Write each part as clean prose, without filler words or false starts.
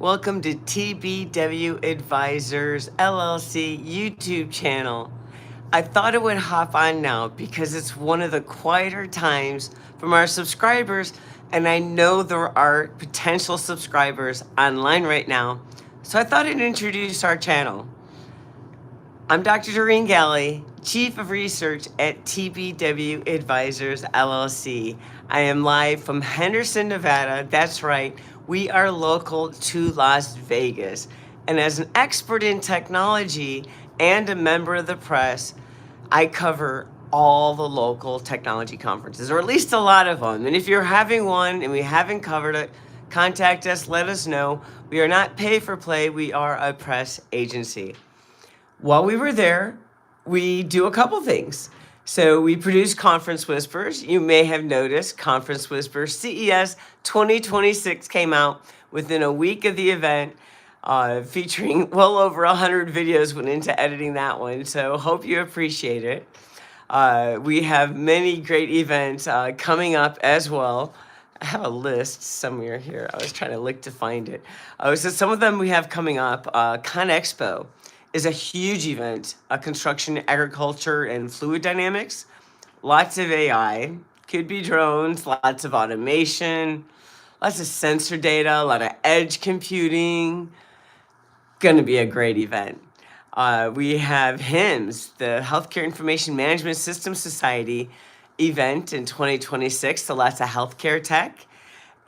Welcome to TBW Advisors LLC YouTube channel. I thought I would hop on now because it's one of the quieter times from our subscribers, and I know there are potential subscribers online right now. So I thought I'd introduce our channel. I'm Dr. Doreen Galli, Chief of Research at TBW Advisors LLC. I am live from Henderson, Nevada. That's right, we are local to Las Vegas. And as an expert in technology and a member of the press, I cover all the local technology conferences, or at least a lot of them. And if you're having one and we haven't covered it, contact us, let us know. We are not pay for play, we are a press agency. While we were there, we do a couple things. So we produce Conference Whispers. You may have noticed Conference Whispers CES 2026 came out within a week of the event, featuring well over 100 videos went into editing that one. So hope you appreciate it. We have many great events coming up as well. I have a list somewhere here. I was trying to look to find it. So some of them we have coming up. ConExpo is a huge event, construction, agriculture, and fluid dynamics. Lots of AI, could be drones, lots of automation, lots of sensor data, a lot of edge computing. Gonna be a great event. We have HIMSS, the Healthcare Information Management System Society event in 2026, so lots of healthcare tech.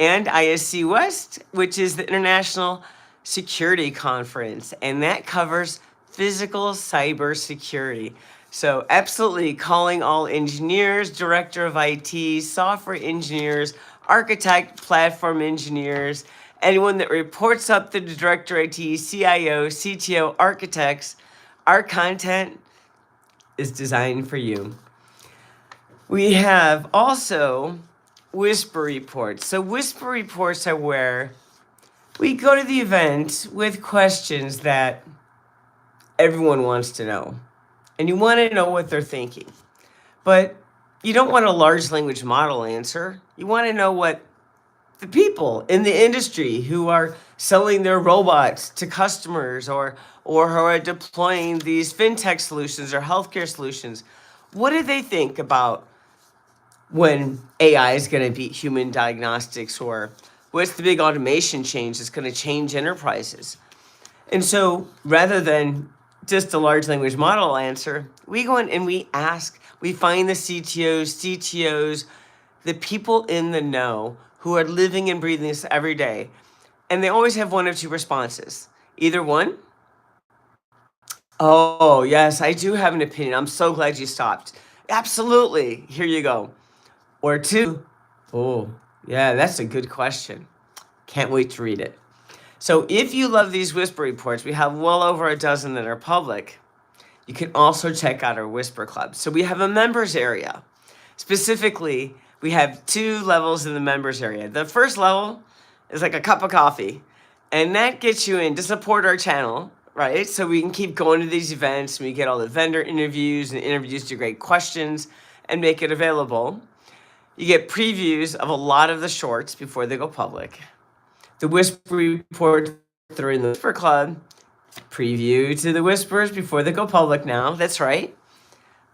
And ISC West, which is the International Security Conference, and that covers physical cyber security. So absolutely calling all engineers, director of IT, software engineers, architect, platform engineers, anyone that reports up to the director of IT, CIO, CTO, architects. Our content is designed for you. We have also Whisper Reports. So Whisper Reports are where we go to the event with questions that everyone wants to know. And you want to know what they're thinking. But you don't want a large language model answer. You want to know what the people in the industry who are selling their robots to customers or who are deploying these fintech solutions or healthcare solutions, what do they think about when AI is going to beat human diagnostics, or what's the big automation change that's going to change enterprises? And so rather than just a large language model answer, we go in and we ask, we find the CTOs, CTOs, the people in the know who are living and breathing this every day. And they always have one of two responses. Either one, oh, yes, I do have an opinion. I'm so glad you stopped. Absolutely. Here you go. Or two, oh, yeah, that's a good question. Can't wait to read it. So if you love these Whisper Reports, we have well over a dozen that are public. You can also check out our Whisper Club. So we have a members area. Specifically, we have two levels in the members area. The first level is like a cup of coffee, and that gets you in to support our channel, right? So we can keep going to these events, and we get all the vendor interviews and interviews to great questions and make it available. You get previews of a lot of the shorts before they go public. The Whisper Report through in the Whisper Club, preview to the Whispers before they go public now. That's right.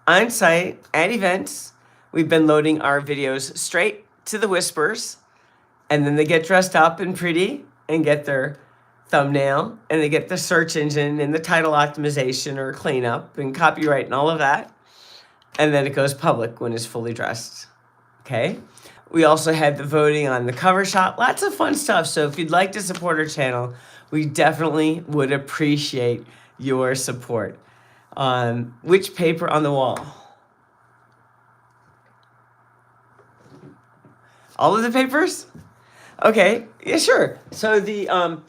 On site at events, we've been loading our videos straight to the Whispers, and then they get dressed up and pretty and get their thumbnail, and they get the search engine and the title optimization or cleanup and copyright and all of that. And then it goes public when it's fully dressed. Okay? We also had the voting on the cover shot, lots of fun stuff. So if you'd like to support our channel, we definitely would appreciate your support. Which paper on the wall? All of the papers? Okay, yeah, sure. So the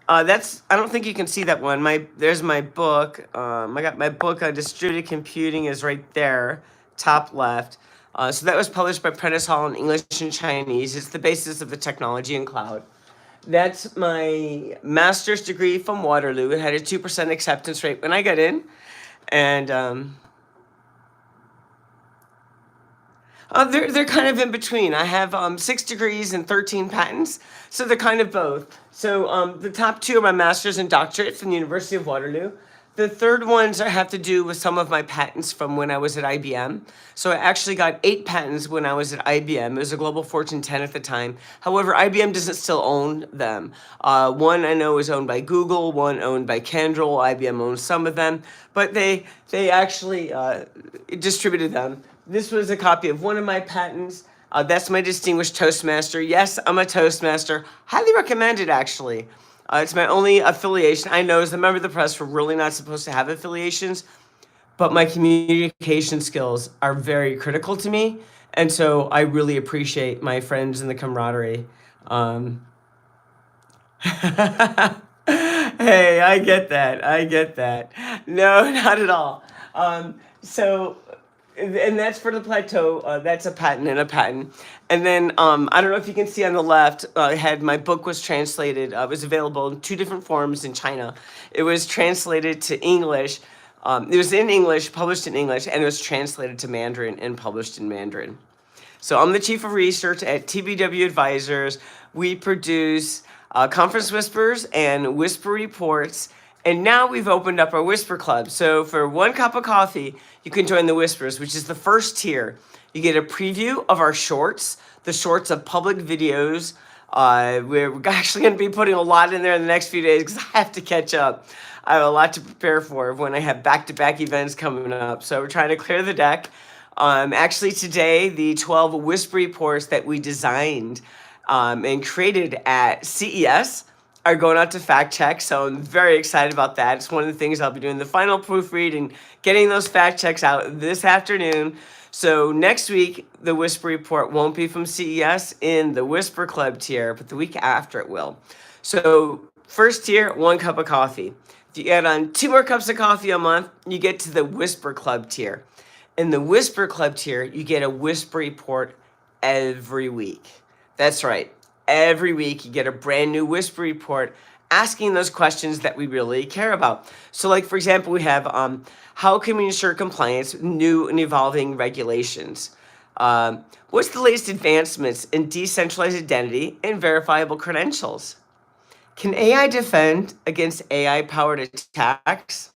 that's, I don't think you can see that one. There's my book. I got my book on distributed computing is right there, top left. So that was published by Prentice Hall in English and Chinese. It's the basis of the technology in cloud. That's my master's degree from Waterloo. It had a 2% acceptance rate when I got in. And They're kind of in between. I have 6 degrees and 13 patents, so they're kind of both. So the top two are my master's and doctorate from the University of Waterloo. The third ones have to do with some of my patents from when I was at IBM. So I actually got 8 patents when I was at IBM. It was a Global Fortune 10 at the time. However, IBM doesn't still own them. One I know is owned by Google, one owned by Kyndryl. IBM owns some of them, but they actually distributed them. This was a copy of one of my patents. That's my Distinguished Toastmaster. Yes, I'm a Toastmaster. Highly recommend it, actually. It's my only affiliation. I know as a member of the press, we're really not supposed to have affiliations, but my communication skills are very critical to me. And so I really appreciate my friends and the camaraderie. Hey, I get that. I get that. No, not at all. So, and that's for the plateau. That's a patent and a patent. And then I don't know if you can see on the left, I had my book was translated. It was available in 2 different forms in China. It was translated to English. It was in English, published in English, and it was translated to Mandarin and published in Mandarin. So I'm the chief of research at TBW Advisors. We produce conference whispers and whisper reports. And now we've opened up our Whisper Club. So for 1 cup of coffee, you can join the Whispers, which is the first tier. You get a preview of our shorts, the shorts of public videos. We're actually going to be putting a lot in there in the next few days because I have to catch up. I have a lot to prepare for when I have back-to-back events coming up. So we're trying to clear the deck. Actually today, the 12 whisper reports that we designed and created at CES are going out to fact check. So I'm very excited about that. It's one of the things I'll be doing the final proofread and getting those fact checks out this afternoon. So next week, the whisper report won't be from CES in the Whisper Club tier, but the week after it will. So first tier, 1 cup of coffee. If you add on 2 more cups of coffee a month, you get to the Whisper Club tier. In the Whisper Club tier, you get a whisper report every week. That's right. Every week, you get a brand new whisper report asking those questions that we really care about. So like, for example, we have how can we ensure compliance with new and evolving regulations? What's the latest advancements in decentralized identity and verifiable credentials? Can AI defend against AI-powered attacks?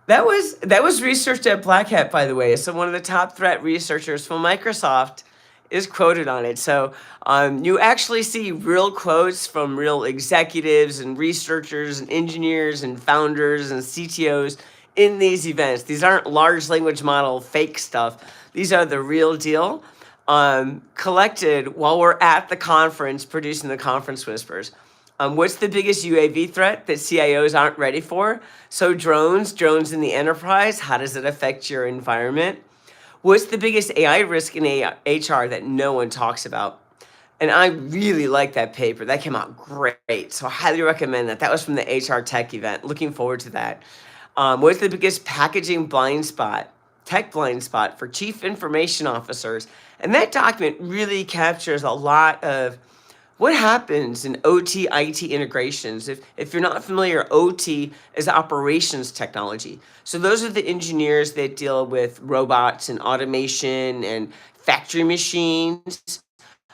That was researched at Black Hat, by the way. So one of the top threat researchers from Microsoft is quoted on it. So you actually see real quotes from real executives and researchers and engineers and founders and CTOs in these events. These aren't large language model fake stuff. These are the real deal collected while we're at the conference producing the conference whispers. What's the biggest UAV threat that CIOs aren't ready for? So drones in the enterprise, how does it affect your environment? What's the biggest AI risk in HR that no one talks about? And I really like that paper. That came out great. So I highly recommend that. That was from the HR Tech event. Looking forward to that. What's the biggest packaging blind spot, tech blind spot for chief information officers? And that document really captures a lot of what happens in OT IT integrations. If you're not familiar, OT is operations technology. So those are the engineers that deal with robots and automation and factory machines,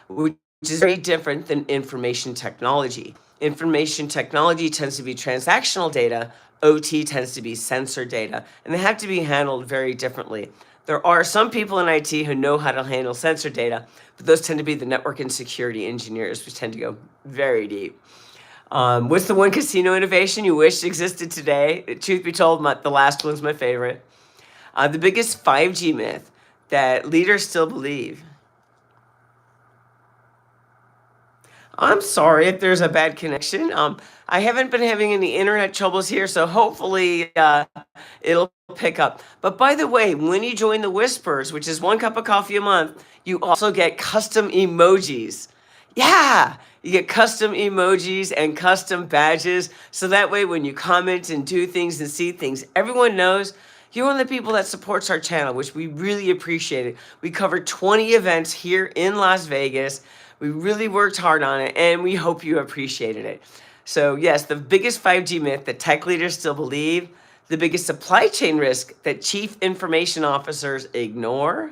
which is very different than information technology. Information technology tends to be transactional data. OT tends to be sensor data, and they have to be handled very differently. There are some people in IT who know how to handle sensor data, but those tend to be the network and security engineers, which tend to go very deep. What's the one casino innovation you wish existed today? Truth be told, the last one's my favorite. The biggest 5G myth that leaders still believe. I'm sorry if there's a bad connection. I haven't been having any internet troubles here, so hopefully it'll pick up. But by the way, when you join the Whispers, which is 1 cup of coffee a month, you also get custom emojis. Yeah, you get custom emojis and custom badges. So that way, when you comment and do things and see things, everyone knows you're one of the people that supports our channel, which we really appreciate it. We covered 20 events here in Las Vegas. We really worked hard on it, and we hope you appreciated it. So yes, the biggest 5G myth that tech leaders still believe, the biggest supply chain risk that chief information officers ignore,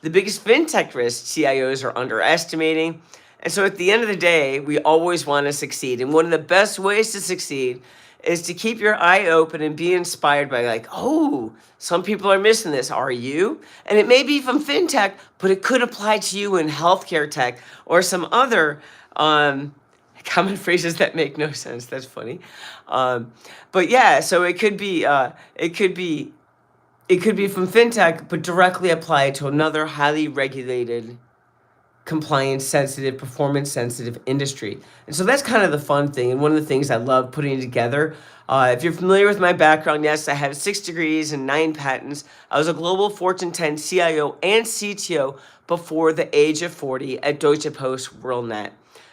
the biggest fintech risks CIOs are underestimating. And so at the end of the day, we always want to succeed. And one of the best ways to succeed is to keep your eye open and be inspired by, like, oh, some people are missing this. Are you? And it may be from fintech, but it could apply to you in healthcare tech or some other common phrases that make no sense. That's funny. But yeah, so it could be from fintech, but directly applied to another highly regulated, compliance sensitive, performance sensitive industry. And so that's kind of the fun thing. And one of the things I love putting together. If you're familiar with my background, yes, I have 6 degrees and 9 patents. I was a global Fortune 10 CIO and CTO before the age of 40 at Deutsche Post WorldNet.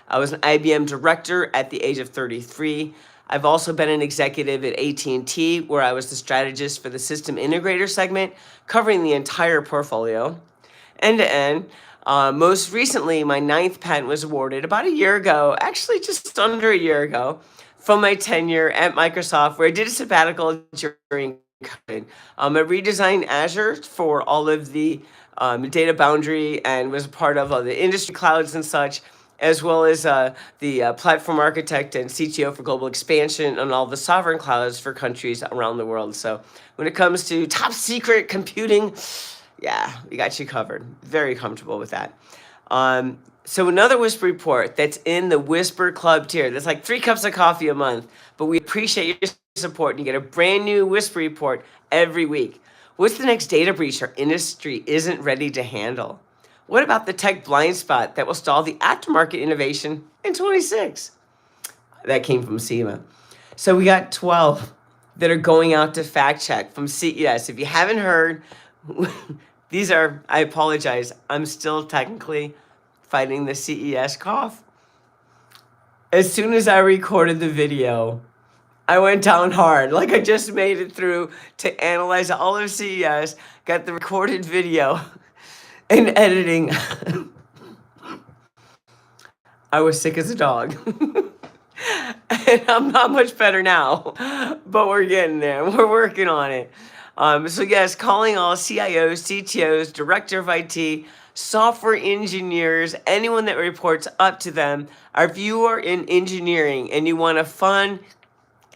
I was an IBM director at the age of 33. I've also been an executive at AT&T, where I was the strategist for the system integrator segment, covering the entire portfolio, end to end. Most recently, my 9th patent was awarded about a year ago, actually just under a year ago, from my tenure at Microsoft, where I did a sabbatical during COVID. I redesigned Azure for all of the data boundary and was a part of all the industry clouds and such, as well as the platform architect and CTO for global expansion on all the sovereign clouds for countries around the world. So when it comes to top secret computing, yeah, we got you covered. Very comfortable with that. So another Whisper report that's in the Whisper Club tier. That's like 3 cups of coffee a month, but we appreciate your support, and you get a brand new Whisper report every week. What's the next data breach our industry isn't ready to handle? What about the tech blind spot that will stall the aftermarket innovation in 26? That came from SEMA. So we got 12 that are going out to fact check from CES. If you haven't heard, these are, I apologize, I'm still technically fighting the CES cough. As soon as I recorded the video, I went down hard. Like, I just made it through to analyze all of CES, got the recorded video and editing. I was sick as a dog. And I'm not much better now, but we're getting there. We're working on it. So yes, calling all CIOs, CTOs, director of IT, software engineers, anyone that reports up to them. If you are in engineering and you want a fun,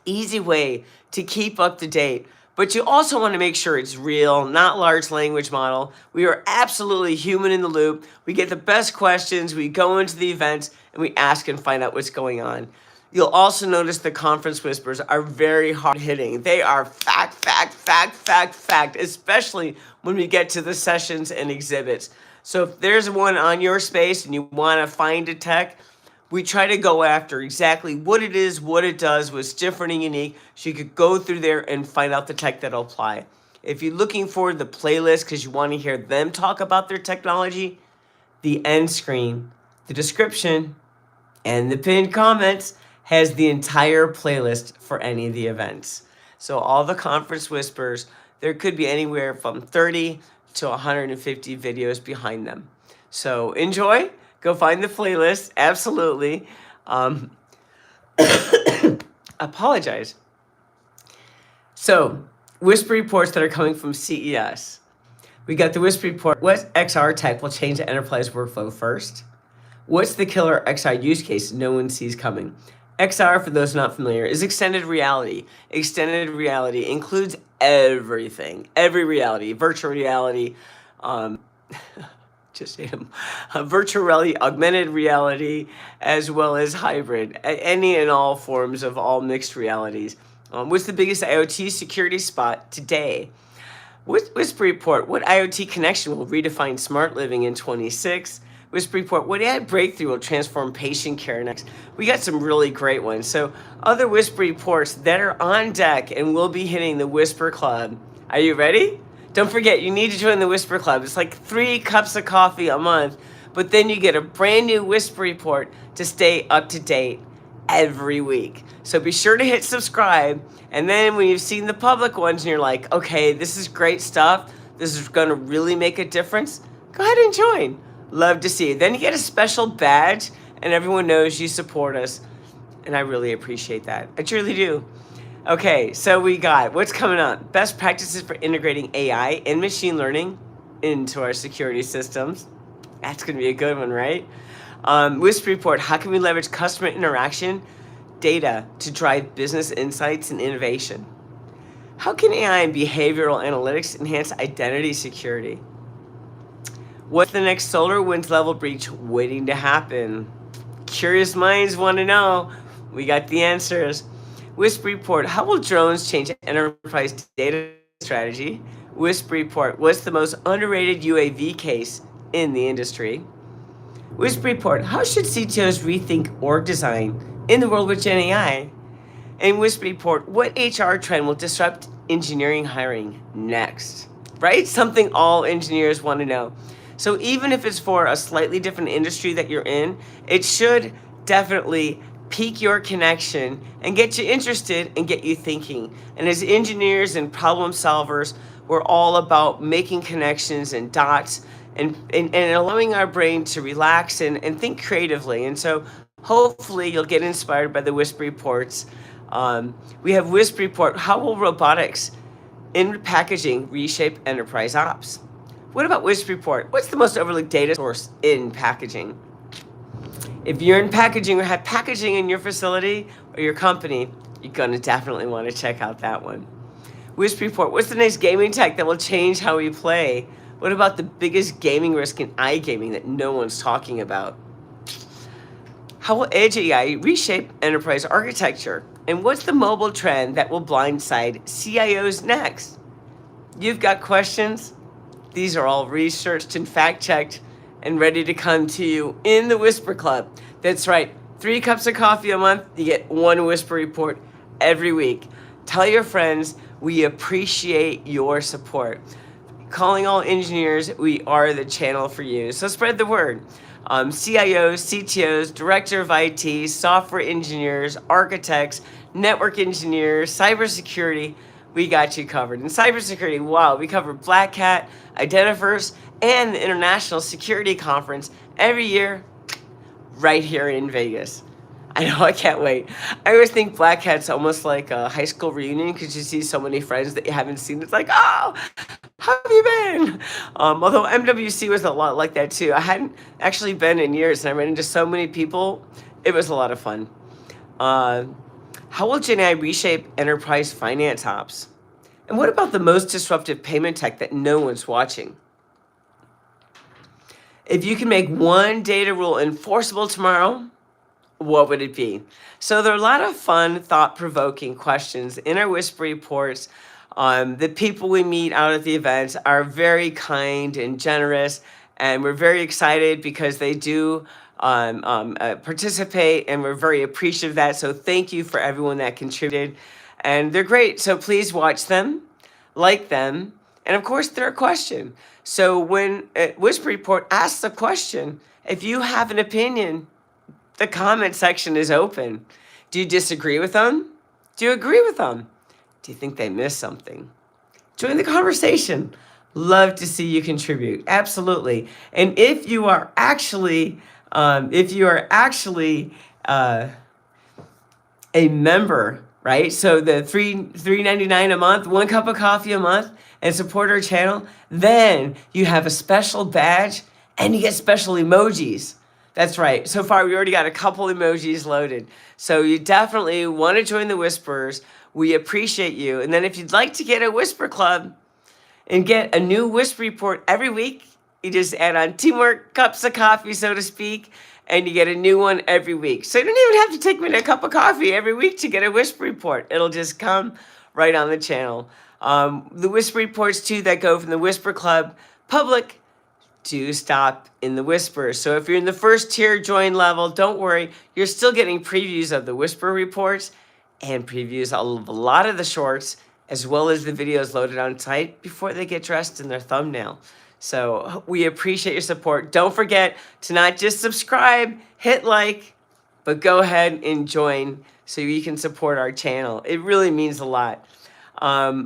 easy way to keep up to date, but you also want to make sure it's real, not large language model. We are absolutely human in the loop. We get the best questions. We go into the events and we ask and find out what's going on. You'll also notice the conference whispers are very hard hitting. They are fact, fact, fact, fact, fact, especially when we get to the sessions and exhibits. So if there's one on your space and you want to find a tech, we try to go after exactly what it is, what it does, what's different and unique, so you could go through there and find out the tech that'll apply. If you're looking for the playlist because you want to hear them talk about their technology, the end screen, the description, and the pinned comments has the entire playlist for any of the events. So all the conference whispers, there could be anywhere from 30 to 150 videos behind them. So enjoy. Go find the playlist. Absolutely. Apologize. So, Whisper reports that are coming from CES. We got the Whisper report. What XR tech will change the enterprise workflow first? What's the killer XR use case no one sees coming? XR, for those not familiar, is extended reality. Extended reality includes everything. Every reality. Virtual reality. Just say them. Virtual reality, augmented reality, as well as hybrid. Any and all forms of all mixed realities. What's the biggest IoT security spot today? Whisper report. What IoT connection will redefine smart living in 26? Whisper report. What AI breakthrough will transform patient care next? We got some really great ones. So other Whisper reports that are on deck and will be hitting the Whisper Club. Are you ready? Don't forget, you need to join the Whisper Club. It's like 3 cups of coffee a month, but then you get a brand new Whisper report to stay up to date every week. So be sure to hit subscribe, and then when you've seen the public ones and you're like, okay, this is great stuff, this is going to really make a difference, go ahead and join. Love to see you. Then you get a special badge, and everyone knows you support us, and I really appreciate that. I truly do. Okay, so we got what's coming up. Best practices for integrating AI and machine learning into our security systems. That's going to be a good one, right? Whisper Report, how can we leverage customer interaction data to drive business insights and innovation? How can AI and behavioral analytics enhance identity security? What's the next SolarWinds level breach waiting to happen? Curious minds want to know. We got the answers. Whisper Report, how will drones change enterprise data strategy? Whisper Report, what's the most underrated UAV case in the industry? Whisper Report, how should CTOs rethink org design in the world with Gen AI? And Whisper Report, what HR trend will disrupt engineering hiring next? Right? Something all engineers want to know. So even if it's for a slightly different industry that you're in, it should definitely pique your connection and get you interested and get you thinking. And as engineers and problem solvers, we're all about making connections and dots and allowing our brain to relax and think creatively. And so hopefully you'll get inspired by the Whisper Reports. We have Whisper Report, how will robotics in packaging reshape enterprise ops? What about Whisper Report? What's the most overlooked data source in packaging? If you're in packaging or have packaging in your facility or your company, you're going to definitely want to check out that one. Whisper Report, what's the next gaming tech that will change how we play? What about the biggest gaming risk in iGaming that no one's talking about? How will Edge AI reshape enterprise architecture? And what's the mobile trend that will blindside CIOs next? You've got questions? These are all researched and fact-checked and ready to come to you in the Whisper Club. That's right, 3 cups of coffee a month, you get 1 Whisper Report every week. Tell your friends, we appreciate your support. Calling all engineers, we are the channel for you. So spread the word. CIOs, CTOs, Director of IT, software engineers, architects, network engineers, cybersecurity, we got you covered. In cybersecurity, wow, we cover Black Hat, Identiverse, and the International Security Conference every year right here in Vegas. I know, I can't wait. I always think Black Hat's almost like a high school reunion because you see so many friends that you haven't seen. It's like, oh, how have you been? Although MWC was a lot like that too. I hadn't actually been in years and I ran into so many people. It was a lot of fun. How will Gen AI reshape enterprise finance ops? And what about the most disruptive payment tech that no one's watching? If you can make one data rule enforceable tomorrow, what would it be? So there are a lot of fun, thought-provoking questions in our Whisper Reports. The people we meet out at the events are very kind and generous, and we're very excited because they do participate, and we're very appreciative of that. So thank you for everyone that contributed. And they're great. So please watch them, like them, and of course, they're a question. So when Whisper Report asks a question, if you have an opinion, the comment section is open. Do you disagree with them? Do you agree with them? Do you think they missed something? Join the conversation. Love to see you contribute. Absolutely. And if you are actually a member, right? So the $3.99 a month, 1 cup of coffee a month, and support our channel, then you have a special badge and you get special emojis. That's right. So far, we already got a couple emojis loaded. So you definitely want to join the Whisperers. We appreciate you. And then if you'd like to get a Whisper Club and get a new Whisper Report every week, you just add on 2 more cups of coffee, so to speak, and you get a new one every week. So you don't even have to take me a cup of coffee every week to get a Whisper Report. It'll just come right on the channel. The Whisper Reports, too, that go from the Whisper Club public to stop in the Whisper. So if you're in the first tier join level, don't worry. You're still getting previews of the Whisper Reports and previews of a lot of the shorts, as well as the videos loaded on site before they get dressed in their thumbnail. So we appreciate your support. Don't forget to not just subscribe, hit like, but go ahead and join so you can support our channel. It really means a lot.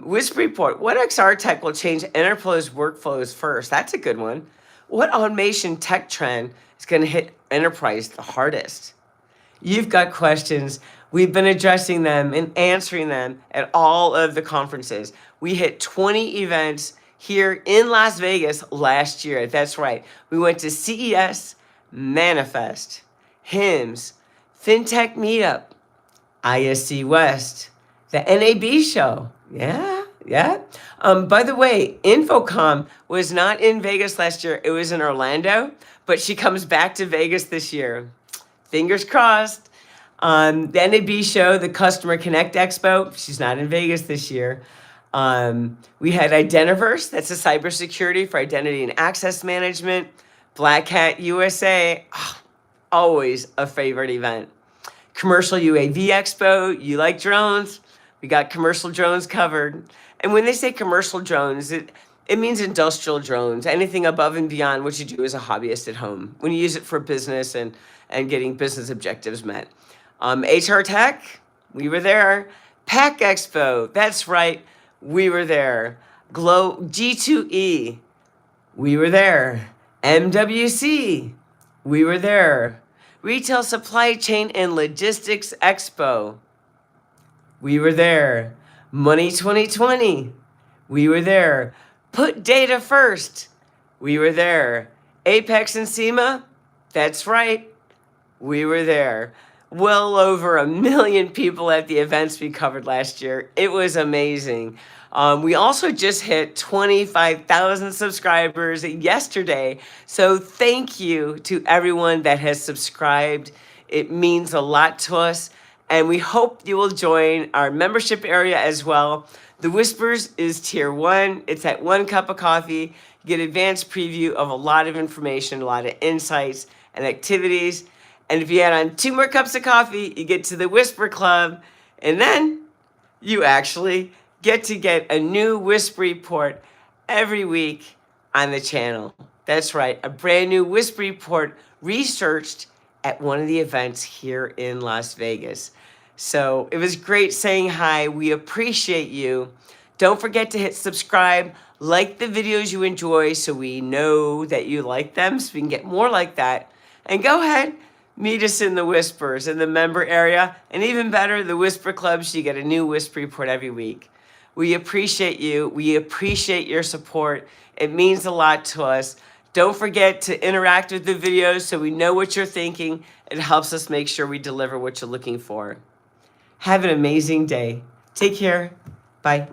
Whisper Report, what XR tech will change enterprise workflows first? That's a good one. What automation tech trend is going to hit enterprise the hardest? You've got questions. We've been addressing them and answering them at all of the conferences. We hit 20 events here in Las Vegas last year. That's right. We went to CES, Manifest, HIMSS, FinTech Meetup, ISC West, the NAB show. Yeah, yeah. By the way, Infocom was not in Vegas last year. It was in Orlando, but she comes back to Vegas this year. Fingers crossed. The NAB show, the Customer Connect Expo, she's not in Vegas this year. We had Identiverse, that's a cybersecurity for identity and access management. Black Hat USA, always a favorite event. Commercial UAV Expo, you like drones? We got commercial drones covered. And when they say commercial drones, it means industrial drones, anything above and beyond what you do as a hobbyist at home, when you use it for business and getting business objectives met. HR Tech, we were there. PAC Expo, that's right, we were there. G2E, we were there. MWC, we were there. Retail Supply Chain and Logistics Expo, we were there. Money 2020, we were there. Put Data First, we were there. Apex and SEMA, that's right, we were there. Well over 1 million people at the events we covered last year. It was amazing. We also just hit 25,000 subscribers yesterday. So thank you to everyone that has subscribed. It means a lot to us. And we hope you will join our membership area as well. The Whispers is tier 1. It's at 1 cup of coffee. You get advanced preview of a lot of information, a lot of insights and activities. And if you add on 2 more cups of coffee, you get to the Whisper Club. And then you actually get a new Whisper report every week on the channel. That's right, a brand new Whisper report researched at one of the events here in Las Vegas. So it was great saying hi. We appreciate you. Don't forget to hit subscribe, like the videos you enjoy so we know that you like them so we can get more like that. And go ahead, meet us in the Whispers in the member area, and even better, the Whisper Club, so you get a new Whisper report every week. We appreciate you. We appreciate your support. It means a lot to us. Don't forget to interact with the videos so we know what you're thinking. It helps us make sure we deliver what you're looking for. Have an amazing day. Take care. Bye.